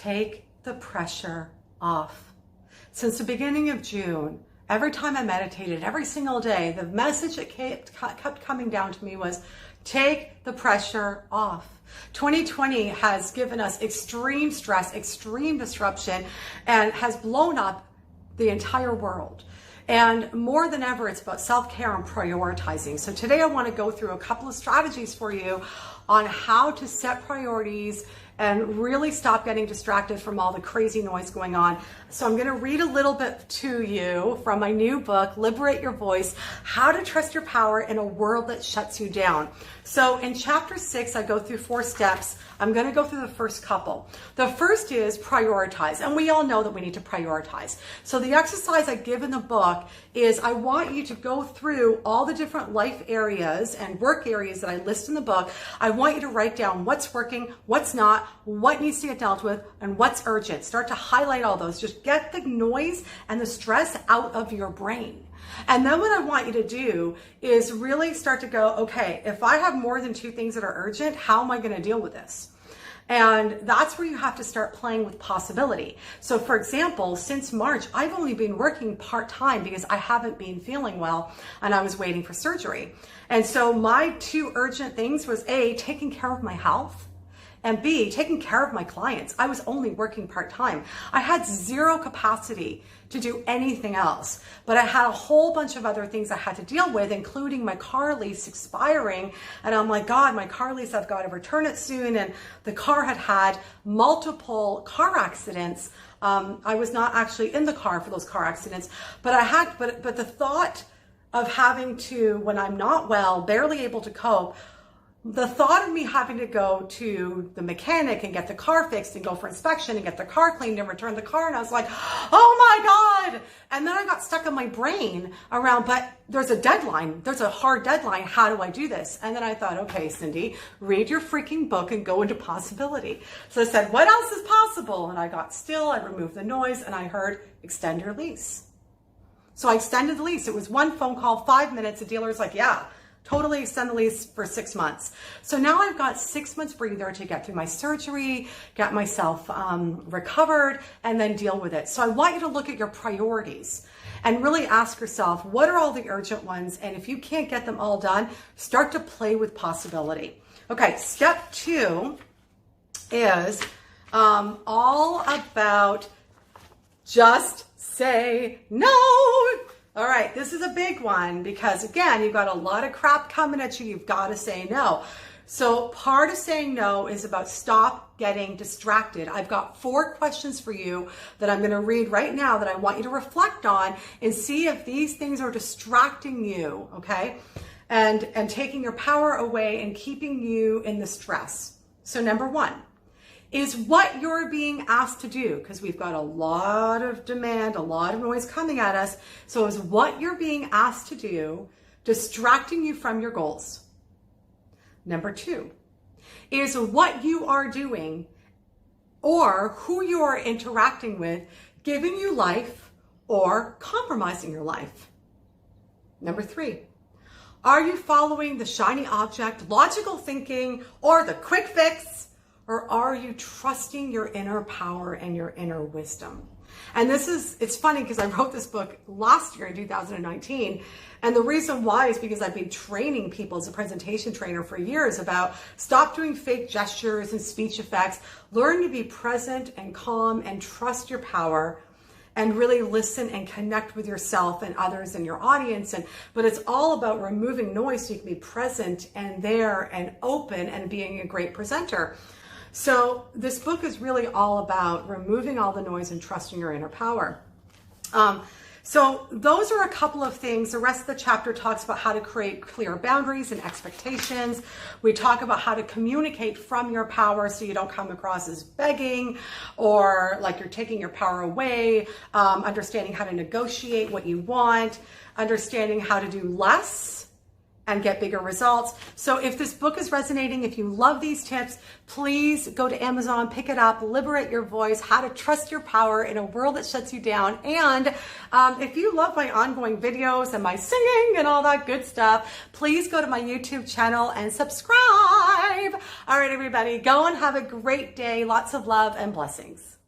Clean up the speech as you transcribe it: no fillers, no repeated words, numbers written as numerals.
take the pressure off. Since the beginning of June, every time I meditated, every single day, the message that kept coming down to me was, take the pressure off. 2020 has given us extreme stress, extreme disruption, and has blown up the entire world. And more than ever, it's about self-care and prioritizing. So today I want to go through a couple of strategies for you on how to set priorities and really stop getting distracted from all the crazy noise going on. So I'm going to read a little bit to you from my new book, Liberate Your Voice, How to Trust Your Power in a World That Shuts You Down. So in chapter 6, I go through 4 steps. I'm going to go through the first couple. The first is prioritize. And we all know that we need to prioritize. So the exercise I give in the book is I want you to go through all the different life areas and work areas that I list in the book. I want you to write down what's working, what's not, what needs to get dealt with, and what's urgent. Start to highlight all those. Just get the noise and the stress out of your brain. And then what I want you to do is really start to go, okay, if I have more than 2 things that are urgent, how am I going to deal with this? And that's where you have to start playing with possibility. So for example, since March, I've only been working part-time because I haven't been feeling well and I was waiting for surgery. And so my 2 urgent things was A, taking care of my health, and B, taking care of my clients. I was only working part-time. I had 0 capacity to do anything else, but I had a whole bunch of other things I had to deal with, including my car lease expiring. And I'm like, God, my car lease, I've got to return it soon. And the car had multiple car accidents. I was not actually in the car for those car accidents, but but the thought of having to, when I'm not well, barely able to cope, the thought of me having to go to the mechanic and get the car fixed and go for inspection and get the car cleaned and return the car. And I was like, oh my God. And then I got stuck in my brain around, but there's a deadline. There's a hard deadline. How do I do this? And then I thought, okay, Cindy, read your freaking book and go into possibility. So I said, what else is possible? And I got still, I removed the noise, and I heard extend your lease. So I extended the lease. It was 1 phone call, 5 minutes. The dealer's like, yeah, totally extend the lease for 6 months. So now I've got 6 months breather to get through my surgery, get myself recovered, and then deal with it. So I want you to look at your priorities and really ask yourself, what are all the urgent ones? And if you can't get them all done, start to play with possibility. Okay, step 2 is all about just say no. All right, this is a big one because, again, you've got a lot of crap coming at you. You've got to say no. So part of saying no is about stop getting distracted. I've got 4 questions for you that I'm going to read right now that I want you to reflect on and see if these things are distracting you, okay? And taking your power away and keeping you in the stress. So number 1. Is what you're being asked to do, because we've got a lot of demand, a lot of noise coming at us. So is what you're being asked to do distracting you from your goals? Number 2, is what you are doing or who you are interacting with giving you life or compromising your life? Number 3, are you following the shiny object, logical thinking, or the quick fix? Or are you trusting your inner power and your inner wisdom? And it's funny because I wrote this book last year in 2019. And the reason why is because I've been training people as a presentation trainer for years about stop doing fake gestures and speech effects, learn to be present and calm and trust your power and really listen and connect with yourself and others in your audience. But it's all about removing noise so you can be present and there and open and being a great presenter. So this book is really all about removing all the noise and trusting your inner power. So those are a couple of things. The rest of the chapter talks about how to create clear boundaries and expectations. We talk about how to communicate from your power so you don't come across as begging or like you're taking your power away, understanding how to negotiate what you want, understanding how to do less and get bigger results. So if this book is resonating, if you love these tips, please go to Amazon, pick it up, Liberate Your Voice, How to Trust Your Power in a World That Shuts You Down. And if you love my ongoing videos and my singing and all that good stuff, please go to my YouTube channel and subscribe. subscribe. All right, everybody, go and have a great day. Lots of love and blessings.